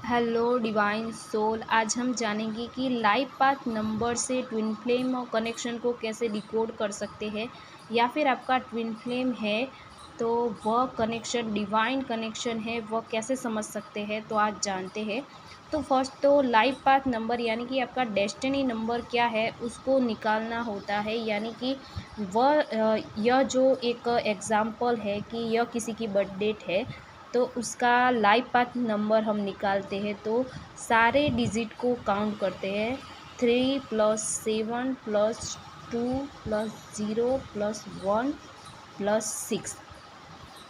Hello divine soul. आज हम जानेंगे कि लाइफ पाथ नंबर से ट्विन फ्लेम और कनेक्शन को कैसे डिकोड कर सकते हैं, या फिर आपका ट्विन फ्लेम है तो वह कनेक्शन डिवाइन कनेक्शन है वह कैसे समझ सकते हैं। तो आज जानते हैं। तो फर्स्ट तो लाइफ पाथ नंबर यानी कि आपका डेस्टिनी नंबर क्या है उसको निकालना होता है। यानी कि यह जो एक एग्ज़ाम्पल है कि यह किसी की बर्थ डेट है तो उसका लाइफ पाथ नंबर हम निकालते हैं। तो सारे डिजिट को काउंट करते हैं। 3 + 7 + 2 + 0 + 1 + 6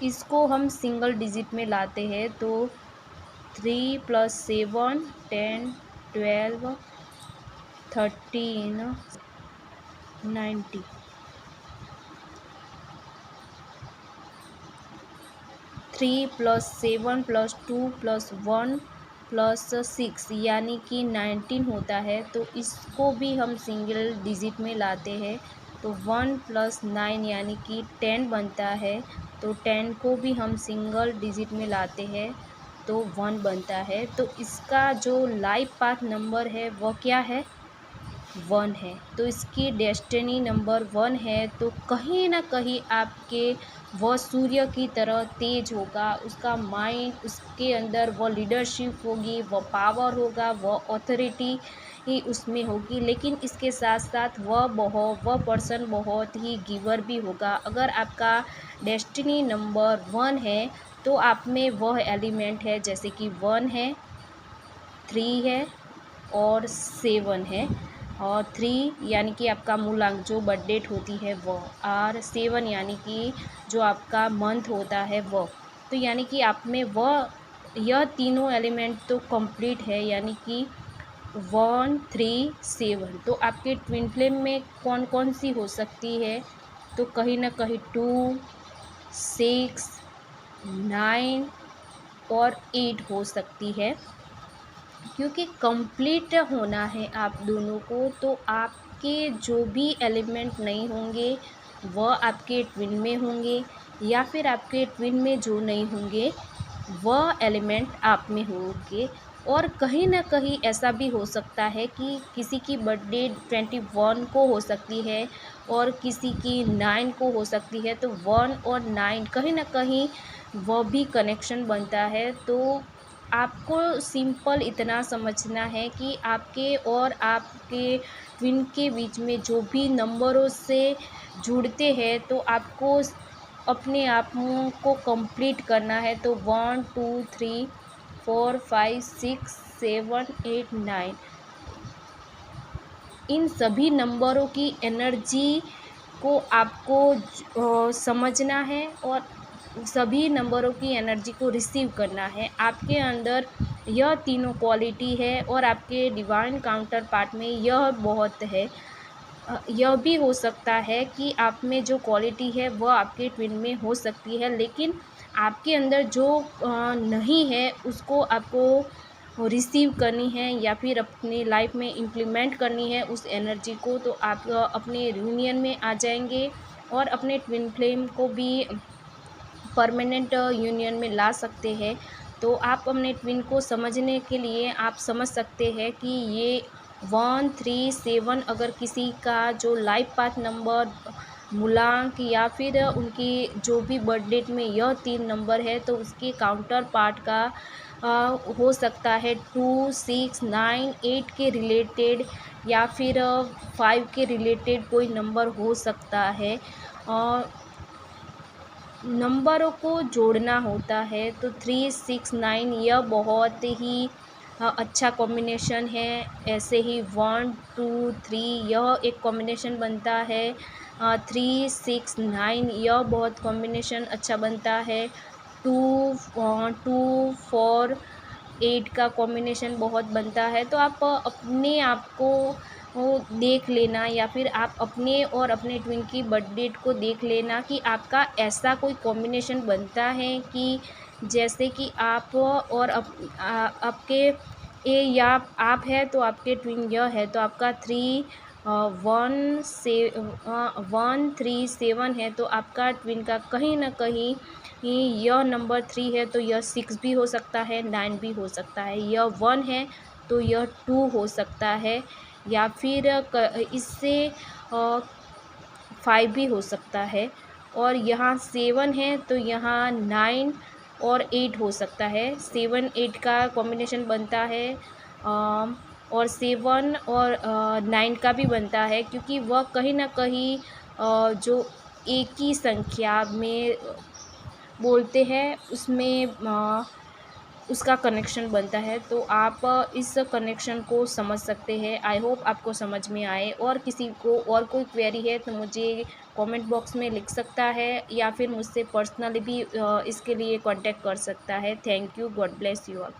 इसको हम सिंगल डिजिट में लाते हैं। तो 3 + 7 10 12 13 90 3 + 7 + 2 + 1 + 6 यानी कि 19 होता है। तो इसको भी हम सिंगल डिजिट में लाते हैं। तो 1 + 9 यानी कि 10 बनता है। तो 10 को भी हम सिंगल डिजिट में लाते हैं तो 1 बनता है। तो इसका जो लाइफ पाथ नंबर है वह क्या है? 1 है। तो इसकी डेस्टिनी नंबर 1 है। तो कहीं ना कहीं आपके वह सूर्य की तरह तेज होगा, उसका माइंड, उसके अंदर वह लीडरशिप होगी, वह पावर होगा, वह ऑथोरिटी ही उसमें होगी। लेकिन इसके साथ साथ वह पर्सन बहुत ही गिवर भी होगा। अगर आपका डेस्टिनी नंबर 1 है तो आप में वह एलिमेंट है, जैसे कि 1 है, 3 है और 7 है। और 3 यानी कि आपका मूलांक जो बर्थ डेट होती है वह, और 7 यानी कि जो आपका मंथ होता है वह। तो यानी कि आप में वह यह तीनों एलिमेंट तो कंप्लीट है। यानी कि 1 3 7। तो आपके ट्विन फ्लेम में कौन कौन सी हो सकती है? तो कहीं ना कहीं 2 6 9 और 8 हो सकती है। क्योंकि कंप्लीट होना है आप दोनों को। तो आपके जो भी एलिमेंट नहीं होंगे वह आपके ट्विन में होंगे, या फिर आपके ट्विन में जो नहीं होंगे वह एलिमेंट आप में होंगे। और कहीं ना कहीं ऐसा भी हो सकता है कि किसी की बर्थडे 21 को हो सकती है और किसी की 9 को हो सकती है। तो 1 और 9 कहीं ना कहीं वह भी कनेक्शन बनता है। तो आपको सिंपल इतना समझना है कि आपके और आपके ट्विन के बीच में जो भी नंबरों से जुड़ते हैं तो आपको अपने आप को कंप्लीट करना है। तो 1 2 3 4 5 6 7 8 9 इन सभी नंबरों की एनर्जी को आपको समझना है और सभी नंबरों की एनर्जी को रिसीव करना है। आपके अंदर यह तीनों क्वालिटी है और आपके डिवाइन काउंटर पार्ट में यह बहुत है। यह भी हो सकता है कि आप में जो क्वालिटी है वह आपके ट्विन में हो सकती है, लेकिन आपके अंदर जो नहीं है उसको आपको रिसीव करनी है या फिर अपनी लाइफ में इम्प्लीमेंट करनी है उस एनर्जी को। तो आप अपने यूनियन में आ जाएंगे और अपने ट्विन फ्लेम को भी परमानेंट यूनियन में ला सकते हैं। तो आप अपने ट्विन को समझने के लिए आप समझ सकते हैं कि ये 1 3 7 अगर किसी का जो लाइफ पाथ नंबर, मूलांक या फिर उनकी जो भी बर्थ डेट में यह 3 नंबर है तो उसके काउंटर पार्ट का हो सकता है 2 6 9 8 के रिलेटेड, या फिर 5 के रिलेटेड कोई नंबर हो सकता है। नंबरों को जोड़ना होता है। तो 3 6 9 यह बहुत ही अच्छा कॉम्बिनेशन है। ऐसे ही 1 2 3 यह एक कॉम्बिनेशन बनता है। 3 6 9 यह बहुत कॉम्बिनेशन अच्छा बनता है। 2 2 4 8 का कॉम्बिनेशन बहुत बनता है। तो आप अपने आप को देख लेना, या फिर आप अपने और अपने ट्विन की बर्थ डेट को देख लेना कि आपका ऐसा कोई कॉम्बिनेशन बनता है कि जैसे कि आप और आपके या आप है तो आपके ट्विन यह है तो आपका 1 3 7 है तो आपका ट्विन का कहीं ना कहीं यह नंबर 3 है तो यह 6 भी हो सकता है, 9 भी हो सकता है। यह 1 है तो यह 2 हो सकता है, या फिर इससे 5 भी हो सकता है। और यहाँ 7 है तो यहाँ 9 और 8 हो सकता है। 7-8 का कॉम्बिनेशन बनता है, और 7 और 9 का भी बनता है, क्योंकि वह कहीं न कहीं जो एक ही संख्या में बोलते हैं उसमें उसका कनेक्शन बनता है। तो आप इस कनेक्शन को समझ सकते हैं। आई होप आपको समझ में आए। और किसी को और कोई क्वेरी है तो मुझे कमेंट बॉक्स में लिख सकता है, या फिर मुझसे पर्सनली भी इसके लिए कांटेक्ट कर सकता है। Thank you. God bless you all.